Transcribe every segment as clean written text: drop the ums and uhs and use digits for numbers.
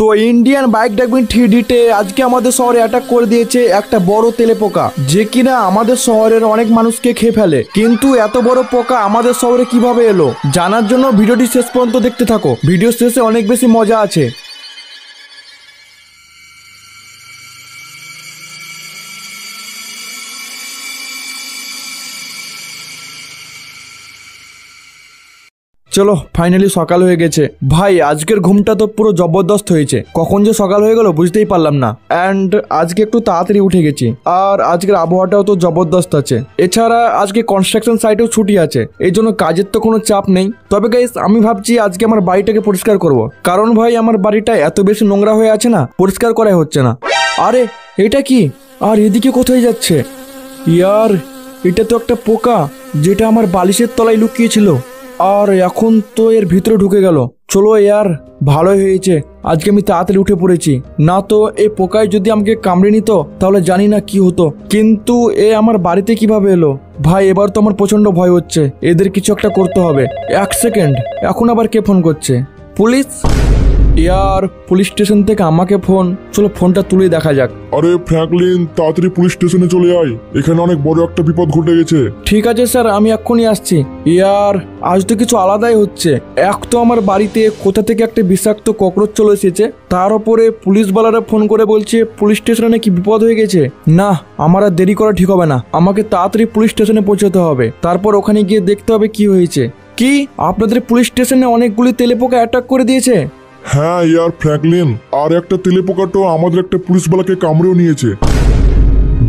তো Indian bike dustbin 3D-তে আজকে আমাদের শহরে অ্যাটাক করে দিয়েছে একটা বড় তেলে পোকা, যে কিনা আমাদের শহরের অনেক মানুষকে খেয়ে ফেলে। কিন্তু এত বড় পোকা আমাদের শহরে কিভাবে এলো জানার জন্য ভিডিওটি শেষ পর্যন্ত দেখতে থাকো। ভিডিও শেষে অনেক বেশি মজা আছে। চলো ফাইনালি সকাল হয়ে গেছে। ভাই আজকের ঘুমটা তো পুরো জবরদস্ত হয়েছে, কখন যে সকাল হয়ে গেল বুঝতেই পারলাম না। অ্যান্ড আজকে একটু তাড়াতাড়ি উঠে গেছি, আর আজকের আবহাওয়াটাও তো জবরদস্ত আছে। এছাড়া আজকে কনস্ট্রাকশন সাইটেও ছুটি আছে, এই জন্য কাজের তো কোনো চাপ নেই। তবে গাইস আমি ভাবছি আজকে আমার বাড়িটাকে পরিষ্কার করব, কারণ ভাই আমার বাড়িটা এত বেশি নোংরা হয়ে আছে না, পরিষ্কার করাই হচ্ছে না। আরে এটা কি? আর এদিকে কোথায় যাচ্ছে? ইয়ার এটা তো একটা পোকা, যেটা আমার বালিশের তলায় লুকিয়েছিল, আর এখন তো এর ভিতরে ঢুকে গেল। চলো ইয়ার ভালোই হয়েছে আজকে আমি তাড়াতাড়ি উঠে পড়েছি, না তো এই পোকায় যদি আমাকে কামড়ে নিত তাহলে জানি না কি হতো। কিন্তু এ আমার বাড়িতে কিভাবে এলো? ভাই এবার তো আমার প্রচন্ড ভয় হচ্ছে, এদের কিছু একটা করতে হবে। এক সেকেন্ড, এখন আবার কে ফোন করছে? পুলিশ? ইয়ার পুলিশ স্টেশন থেকে আমাকে ফোন, চলো ফোনটা তুলে দেখা যাক। আরে ফ্র্যাঙ্কলিন, তাড়াতাড়ি পুলিশ স্টেশনে চলে আয়, এখানে অনেক বড় একটা বিপদ ঘটে গেছে। ঠিক আছে স্যার, আমি এক্ষুনি আসছি। ইয়ার আজ তো কিছু আলাদাই হচ্ছে। এক তো আমার বাড়িতে কোথা থেকে একটা বিষাক্ত ককরোচ চলে এসেছে, তার উপরে পুলিশওয়ালারা ফোন করে বলছে পুলিশ স্টেশনে নাকি বিপদ হয়ে গেছে। না, আমার আর দেরি করা ঠিক হবে না, আমাকে তাড়াতাড়ি পুলিশ স্টেশনে পৌঁছতে হবে, তারপর ওখানে গিয়ে দেখতে হবে কি হয়েছে। কি আপনাদের পুলিশ স্টেশনে অনেকগুলি তেলেপোকা অ্যাটাক করে দিয়েছে? হ্যাঁ ইয়ার ফ্র্যাঙ্কলিন, আর একটা তেলেপোকাটো আমাদের একটা পুলিশওয়ালাকে কামড়েও নিয়েছে।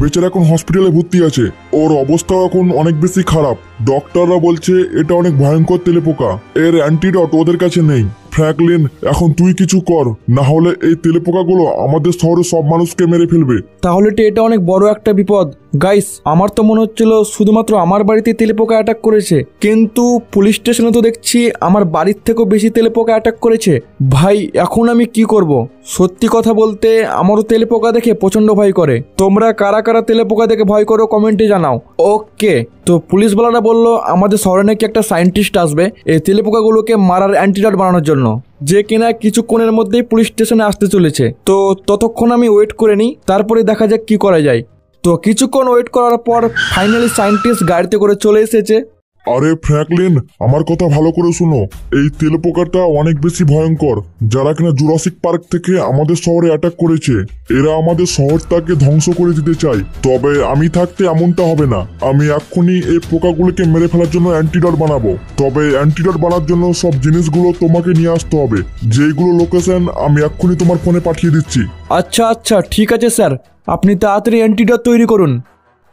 বেচারা এখন হসপিটালে ভর্তি আছে, ওর অবস্থা এখন অনেক বেশি খারাপ। ডক্টররা বলছে এটা অনেক ভয়ঙ্কর তেলেপোকা, এর অ্যান্টিডট ওদের কাছে নেই। ফ্র্যাঙ্কলিন এখন তুই কিছু কর, না হলে এই তেলেপোকাগুলো আমাদের শহরের সব মানুষকে মেরে ফেলবে। তাহলে তো এটা অনেক বড় একটা বিপদ। গাইস আমার তো মনে হচ্ছিল শুধুমাত্র আমার বাড়িতে তেলেপোকা অ্যাটাক করেছে, কিন্তু পুলিশ স্টেশনে তো দেখছি আমার বাড়ির থেকেও বেশি তেলেপোকা অ্যাটাক করেছে। ভাই এখন আমি কি করব? সত্যি কথা বলতে আমারও তেলেপোকা দেখে প্রচন্ড ভয় করে। তোমরা কারা কারা তেলেপোকা দেখে ভয় করো কমেন্টে জানাও। ওকে, তো পুলিশওয়ালারা বললো আমাদের শহরে নাকি একটা সায়েন্টিস্ট আসবে এই তেলেপোকাগুলোকে মারার অ্যান্টিডট বানানোর জন্য, যে কিনা কিছুক্ষণের মধ্যেই পুলিশ স্টেশনে আসতে চলেছে। তো ততক্ষণ আমি ওয়েট করে নিই, তারপরে দেখা যাক কি করা যায়। তো কিছুক্ষণ ওয়েট করার পর ফাইনালি সায়েন্টিস্ট গাড়িতে করে চলে এসেছে। আরে ফ্র্যাঙ্কলিন, আমার কথা ভালো করে শুনো, এই তেলেপোকাটা অনেক বেশি ভয়ঙ্কর, যারা কিনা জুরাসিক পার্ক থেকে আমাদের শহরে অ্যাটাক করেছে। এরা আমাদের শহরটাকে ধ্বংস করে দিতে চায়, তবে আমি থাকতে এমনটা হবে না। আমি এক্ষুনি এই পোকাগুলোকে মেরে ফেলার জন্য অ্যান্টিডট বানাবো। তবে অ্যান্টিডট বানার জন্য সব জিনিসগুলো তোমাকে নিয়ে আসতে হবে, যেগুলো লোকেশন আমি এক্ষুনি তোমার ফোনে পাঠিয়ে দিচ্ছি। আচ্ছা আচ্ছা ঠিক আছে স্যার, আপনি তাড়াতাড়ি অ্যান্টিডট তৈরি করুন।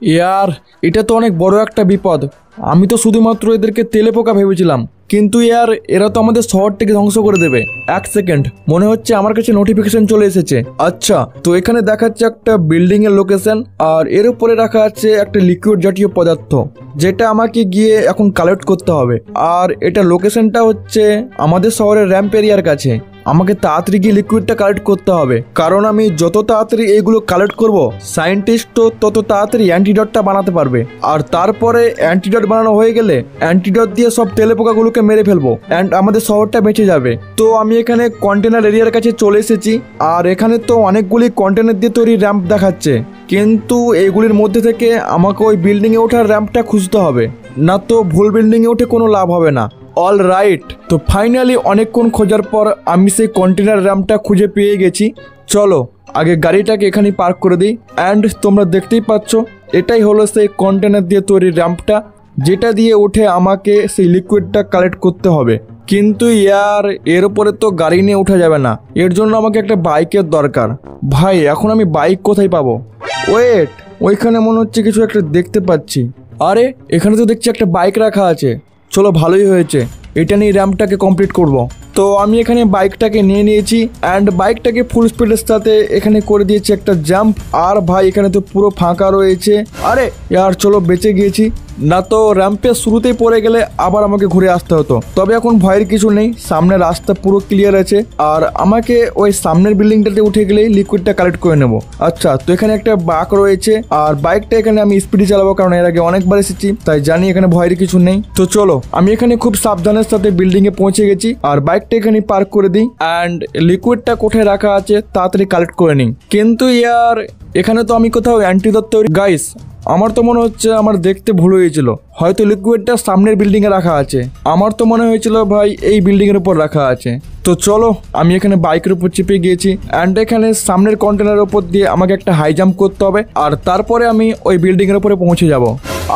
ইয়ার এটা তো অনেক বড় একটা বিপদ, আমি তো শুধুমাত্র এদেরকে তেলেপোকা ভেবেছিলাম, কিন্তু ইয়ার এরা তো আমাদের শহরটাকে ধ্বংস করে দেবে। এক সেকেন্ড, মনে হচ্ছে আমার কাছে নোটিফিকেশন চলে এসেছে। আচ্ছা, তো এখানে দেখাচ্ছে একটা বিল্ডিং এর লোকেশন, আর এর উপরে রাখা আছে একটা লিকুইড জাতীয় পদার্থ, যেটা আমাকে গিয়ে এখন কালেক্ট করতে হবে। আর এটা লোকেশনটা হচ্ছে আমাদের শহরের র্যাম্প এরিয়ার কাছে। আমাকে তাড়াতাড়ি গিয়ে লিকুইডটা কালেক্ট করতে হবে, কারণ আমি যত তাড়াতাড়ি এইগুলো কালেক্ট করব সায়েন্টিস্ট তো তত তাড়াতাড়ি অ্যান্টিডটটা বানাতে পারবে। আর তারপরে অ্যান্টিডট বানানো হয়ে গেলে অ্যান্টিডট দিয়ে সব তেলেপোকাগুলোকে মেরে ফেলবো, অ্যান্ড আমাদের শহরটা বেঁচে যাবে। তো আমি এখানে কন্টেনার এরিয়ার কাছে চলে এসেছি, আর এখানে তো অনেকগুলি কন্টেনার দিয়ে তৈরি র্যাম্প দেখাচ্ছে, কিন্তু এইগুলির মধ্যে থেকে আমাকে ওই বিল্ডিংয়ে ওঠার র্যাম্পটা খুঁজতে হবে, না তো ভুল বিল্ডিংয়ে উঠে কোনো লাভ হবে না। অল রাইট, তো ফাইনালি অনেকক্ষণ খোঁজার পর আমি সেই কন্টেনার র্যাম্পটা খুঁজে পেয়ে গেছি। চলো আগে গাড়িটাকে এখানে পার্ক করে দিই। অ্যান্ড তোমরা দেখতেই পাচ্ছ এটাই হলো সেই কন্টেনার দিয়ে তৈরি র্যাম্পটা, যেটা দিয়ে উঠে আমাকে সেই লিকুইডটা কালেক্ট করতে হবে। কিন্তু ইয়ার এর উপরে তো গাড়ি নিয়ে ওঠা যাবে না, এর জন্য আমাকে একটা বাইকের দরকার। ভাই এখন আমি বাইক কোথায় পাবো? ওয়েট, ওইখানে মনে হচ্ছে কিছু একটা দেখতে পাচ্ছি। আরে এখানে তো দেখছি একটা বাইক রাখা আছে। চলো ভালোই হয়েছে, এটা নিয়ে র্যাম্পটাকে কমপ্লিট করব। তো আমি এখানে বাইকটাকে নিয়ে নিয়েছি, অ্যান্ড বাইকটাকে ফুল স্পিডের সাথে এখানে করে দিয়েছি একটা জাম্প। আর ভাই এখানে তো পুরো ফাঁকা রয়েছে। আরে ইয়ার চলো বেঁচে গিয়েছি। না তো র্যাম্পের শুরুতেই পড়ে গেলে আবার আমাকে ঘুরে আসতে হতো। তবে এখন ভয়ের কিছু নেই, সামনে রাস্তা পুরো ক্লিয়ার আছে। আর আমাকে ওই সামনের বিল্ডিংটাতে উঠে গেলেই লিকুইডটা কালেক্ট করে নেবো। আচ্ছা, তো এখানে একটা বাঁক রয়েছে আর বাইকটা এখানে আমি স্পিডে চালাবো, কারণ এর আগে অনেকবার এসেছি, তাই জানি এখানে ভয়ের কিছু নেই। তো চলো, আমি এখানে খুব সাবধানের সাথে বিল্ডিং এ পৌঁছে গেছি আর বাইকটা এখানে পার্ক করে দিই অ্যান্ড লিকুইডটা কোথায় রাখা আছে তাড়াতাড়ি কালেক্ট করে নিই। কিন্তু ইয়ার এখানে তো আমি কোথাও অ্যান্টিডট তৈরি, গাইস আমার তো মনে হচ্ছে আমার দেখতে ভুল হয়েছিল, হয়তো লিকুইডটা সামনের বিল্ডিং এ রাখা আছে। আমার তো মনে হয়েছিল ভাই এই বিল্ডিং এর উপর রাখা আছে। তো চলো, আমি এখানে বাইকের উপর চেপে গিয়েছি অ্যান্ড এখানে সামনের কন্টেনারের উপর দিয়ে আমাকে একটা হাই জাম্প করতে হবে আর তারপরে আমি ওই বিল্ডিং এর উপরে পৌঁছে যাব।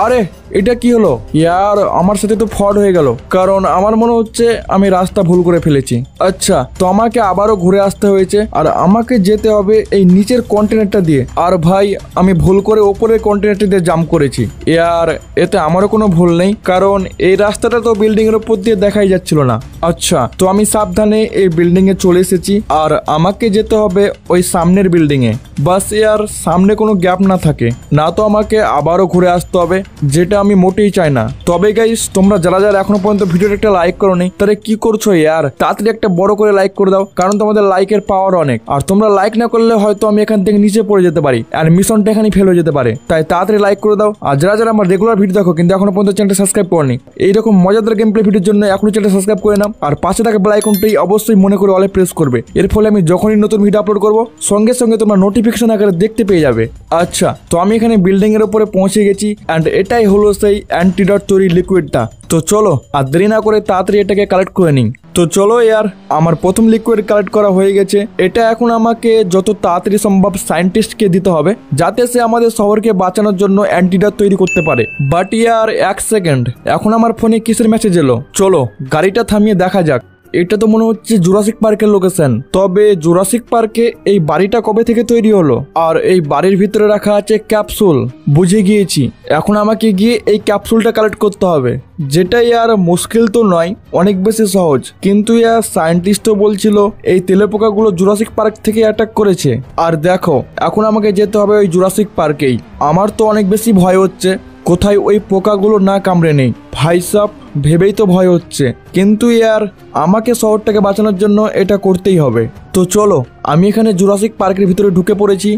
আরে এটা কি হলো ইয়ার, আমার সাথে তো ফ্রড হয়ে গেল, কারণ আমার মনে হচ্ছে আমি রাস্তা ভুল করে ফেলেছি। আচ্ছা, তো আমাকে আবারও ঘুরে আসতে হয়েছে আর আমাকে যেতে হবে এই নিচের কন্টেনারটা দিয়ে। আর ভাই আমি ভুল করে ওপরের কন্টেনারটা দিয়ে জাম্প করেছি। ইয়ার এতে আমারও কোনো ভুল নেই, কারণ এই রাস্তাটা তো বিল্ডিং এর উপর দিয়ে দেখাই যাচ্ছিল না। আচ্ছা, তো আমি সাবধানে এই বিল্ডিং এ চলে এসেছি আর আমাকে যেতে হবে ওই সামনের বিল্ডিং এ। বাস ইয়ার সামনে কোনো গ্যাপ না থাকে, না তো আমাকে আবারও ঘুরে আসতে হবে, যেটা আমি মোটেই চাই না। তবে গাইস তোমরা যারা যারা এখনো পর্যন্ত ভিডিওটা একটা লাইক করোনি তাহলে কি করছো ইয়ার, তাড়াতাড়ি একটা বড় করে লাইক করে দাও, কারণ তোমাদের লাইকের পাওয়ার অনেক। আর তোমরা লাইক না করলে হয়তো আমি এখান থেকে নিচে পড়ে যেতে পারি আর মিশনটা এখানে ফেল হয়ে যেতে পারে, তাই তাড়াতাড়ি লাইক করে দাও। আর যারা যারা আমার রেগুলার ভিডিও দেখো কিন্তু এখনো পর্যন্ত চ্যানেলটা সাবস্ক্রাইব করনি, এইরকম মজাদার গেম প্লে ভিডিওর জন্য এখনো চ্যানেলটা সাবস্ক্রাইব করে নাও আর পাশে থাকা বেল আইকনটি অবশ্যই মনে করে অলে প্রেস করবে। এর ফলে আমি যখনই নতুন ভিডিও আপলোড করব সঙ্গে সঙ্গে তোমরা নোটিফিকেশন আকারে দেখতে পেয়ে যাবে। আচ্ছা, তো আমি এখানে বিল্ডিং এর উপরে পৌঁছে গেছি অ্যান্ড এটাই হলো সেই অ্যান্টিডট তৈরি লিকুইডটা। তো চলো আর দেরি না করে তাড়াতাড়ি এটাকে কালেক্ট করে নিই। তো চলো ইয়ার, আমার প্রথম লিকুইড কালেক্ট করা হয়ে গেছে। এটা এখন আমাকে যত তাড়াতাড়ি সম্ভব সায়েন্টিস্টকে দিতে হবে, যাতে সে আমাদের শহরকে বাঁচানোর জন্য অ্যান্টিডট তৈরি করতে পারে। বাট ইয়ার এক সেকেন্ড, এখন আমার ফোনে কিসের মেসেজ এলো? চলো গাড়িটা থামিয়ে দেখা যাক। এটা তো মনে হচ্ছে জুরাসিক পার্কের লোকেশন। তবে জুরাসিক পার্কে এই বাড়িটা কবে থেকে তৈরি হলো? আর এই বাড়ির ভিতরে রাখা আছে ক্যাপসুল। বুঝে গিয়েছি, এখন আমাকে গিয়ে এই ক্যাপসুলটা কালেক্ট করতে হবে, যেটা ইয়ার মুশকিল তো নয়, অনেক বেশি সহজ। কিন্তু ইয়ার সায়েন্টিস্টও বলছিল এই তেলেপোকাগুলো জুরাসিক পার্ক থেকে অ্যাটাক করেছে। আর দেখো এখন আমাকে যেতে হবে ওই জুরাসিক পার্কেই। আমার তো অনেক বেশি ভয় হচ্ছে কোথায় ওই পোকাগুলো না কামড়ে নেই। ভাই সাব ভেবেই তো ভয় হচ্ছে, কিন্তু ইয়ার আমাকে শহরটাকে বাঁচানোর জন্য এটা করতেই হবে। তো চলো, আমি এখানে জুরাসিক পার্কের ভিতরে ঢুকে পড়েছি।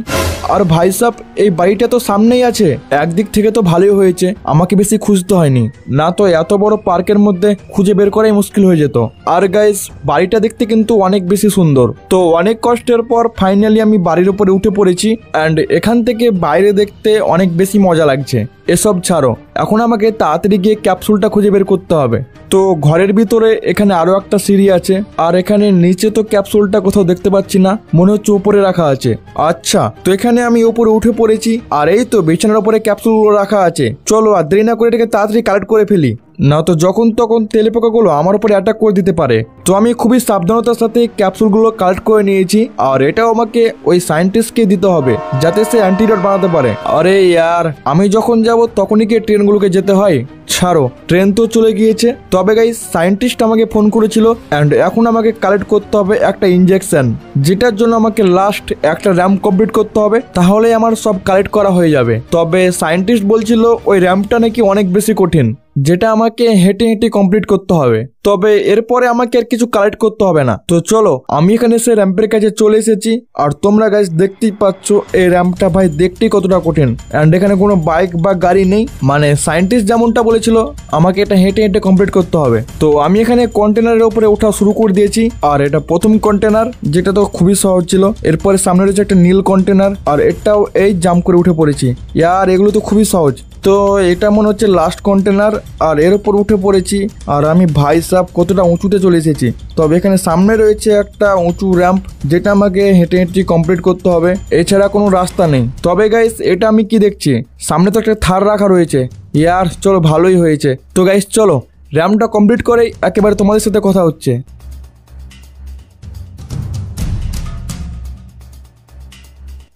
আর ভাই সাব এই বাড়িটা তো সামনেই আছে, একদিক থেকে তো ভালোই হয়েছে, আমাকে বেশি খুঁজতে হয়নি, না তো এত বড় পার্কের মধ্যে খুঁজে বের করাই মুশকিল হয়ে যেত। আর গাইস বাড়িটা দেখতে কিন্তু অনেক বেশি সুন্দর। তো অনেক কষ্টের পর ফাইনালি আমি বাড়ির উপরে উঠে পড়েছি অ্যান্ড এখান থেকে বাইরে দেখতে অনেক বেশি মজা লাগছে। এসব ছাড়ো, এখন আমাকে তাড়াতাড়ি গিয়ে ক্যাপসুলটা খুঁজে বের করতে হবে। তো ঘরের ভিতরে এখানে আরো একটা সিঁড়ি আছে আর এখানে নিচে তো ক্যাপসুলটা কোথাও দেখতে পাচ্ছি না, মনে হচ্ছে উপরে রাখা আছে। আচ্ছা, তো এখানে আমি উপরে উঠে পড়েছি আর এই তো বিছানার উপরে ক্যাপসুলগুলো রাখা আছে। চলো আর দেরি না করে এটাকে তাড়াতাড়ি কালেক্ট করে ফেলি, না তো যখন তখন তেলেপোকাগুলো আমার উপরে অ্যাটাক করে দিতে পারে। তো আমি খুবই সাবধানতার সাথে ক্যাপসুলগুলো কালেক্ট করে নিয়েছি আর এটাও আমাকে ওই সায়েন্টিস্টকে দিতে হবে, যাতে সে অ্যান্টিডট বানাতে পারে। আরে ইয়ার, আমি যখন যাব তখনই কি ট্রেনগুলোকে যেতে হয়? ছাড়ো, ট্রেন তো চলে গিয়েছে। তবে গাইস সায়েন্টিস্ট আমাকে ফোন করেছিল অ্যান্ড এখন আমাকে কালেক্ট করতে হবে একটা ইনজেকশন, যেটার জন্য আমাকে লাস্ট একটা র্যাম্প কমপ্লিট করতে হবে, তাহলে আমার সব কালেক্ট করা হয়ে যাবে। তবে সায়েন্টিস্ট বলছিল ওই র্যাম্পটা নাকি অনেক বেশি কঠিন, যেটা আমাকে হেঁটে হেঁটে কমপ্লিট করতে হবে। তবে এরপরে আমাকে আর কিছু কালেক্ট করতে হবে না। তো চলো, আমি এখানে সে র্যাম্পের কাছে চলে এসেছি আর তোমরা গাইস দেখতেই পাচ্ছ এই র্যাম্পটা ভাই দেখতেই কতটা কঠিন অ্যান্ড এখানে কোনো বাইক বা গাড়ি নেই, মানে সায়েন্টিস্ট যেমনটা বলেছিল আমাকে এটা হেঁটে হেঁটে কমপ্লিট করতে হবে। তো আমি এখানে কন্টেনারের উপরে ওঠা শুরু করে দিয়েছি আর এটা প্রথম কন্টেনার, যেটা তো খুবই সহজ ছিল। এরপরে সামনে রয়েছে একটা নীল কন্টেনার আর এটাও এই জাম্প করে উঠে পড়েছি। ইয়ার এগুলো তো খুবই সহজ। তো এটা মনে হচ্ছে লাস্ট কন্টেনার আর এর উপর উঠে পড়েছি আর আমি ভাই সাব কতটা উঁচুতে চলে এসেছি। তবে এখানে সামনে রয়েছে একটা উঁচু র্যাম্প, যেটা আমাকে হেঁটে হেঁটে কমপ্লিট করতে হবে, এছাড়া কোনো রাস্তা নেই। তবে গাইস এটা আমি কি দেখছি, সামনে তো একটা থার রাখা রয়েছে। ইয়ার চলো ভালোই হয়েছে। তো গাইস চলো র্যাম্পটা কমপ্লিট করেই একেবারে তোমাদের সাথে কথা হচ্ছে।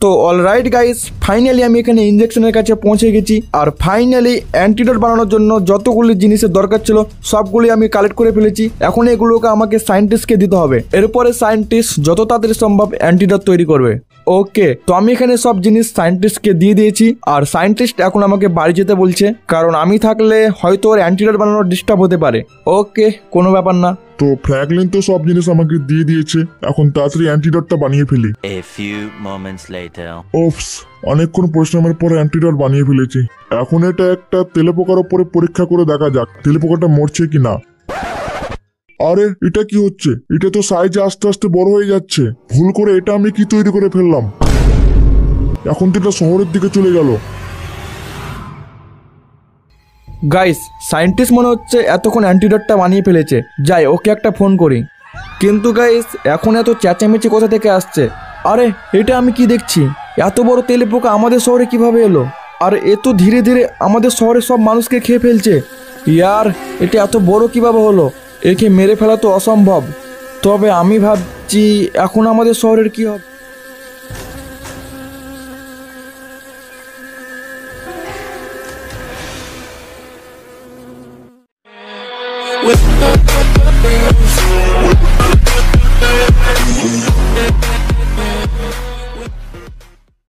তো অলরাইট গাইস, ফাইনালি আমি এখানে ইনজেকশনের কাছে পৌঁছে গেছি আর ফাইনালি অ্যান্টিডট বানানোর জন্য যতগুলি জিনিসের দরকার ছিল সবগুলি আমি কালেক্ট করে ফেলেছি। এখন এগুলোকে আমাকে সায়েন্টিস্টকে দিতে হবে, এরপরে সায়েন্টিস্ট যত তাড়াতাড়ি সম্ভব অ্যান্টিডট তৈরি করবে। ওকে, তো আমি এখানে সব জিনিস সায়েন্টিস্টকে দিয়ে দিয়েছি, আর সায়েন্টিস্ট এখন আমাকে বাড়ি যেতে বলছে, কারণ আমি থাকলে হয়তো ওর অ্যান্টিডোট বানানোর ডিস্টার্ব হতে পারে। ওকে, কোনো ব্যাপার না। তো ফ্র্যাঙ্কলিন তো সব জিনিস আমাকে দিয়ে দিয়েছে, এখন তাড়াতাড়ি অ্যান্টিডটটা বানিয়ে ফেলি। A few moments later. ওপস, অনেকক্ষণ পরিশ্রমের পরে অ্যান্টিডট বানিয়ে ফেলেছি। এখন এটা একটা তেলেপোকার ওপরে পরীক্ষা করে দেখা যাক তেলেপোকাটা মরছে কি না। আরে এটা কি হচ্ছে? এটা তো সাইজে আস্তে আস্তে বড় হয়ে যাচ্ছে। ভুল করে এটা আমি কি তৈরি করে ফেললাম? এখন তো এটা শহরের দিকে চলে গেল। গাইস, সায়েন্টিস্ট মনে হচ্ছে এতক্ষণ অ্যান্টিডটটা বানিয়ে ফেলেছে। যাই, ওকে একটা ফোন করি। কিন্তু গাইস, এখন এত চেঁচামেচি কোথা থেকে আসছে? আরে এটা আমি কি দেখছি? এত বড় তেলেপোকা আমাদের শহরে কিভাবে এলো? আর এ তো ধীরে ধীরে আমাদের শহরের সব মানুষকে খেয়ে ফেলছে। ইয়ার, এটা এত বড় কিভাবে হলো? একে মেরে ফেলা তো অসম্ভব। তবে আমি ভাবছি এখন আমাদের শহরের কি হবে? With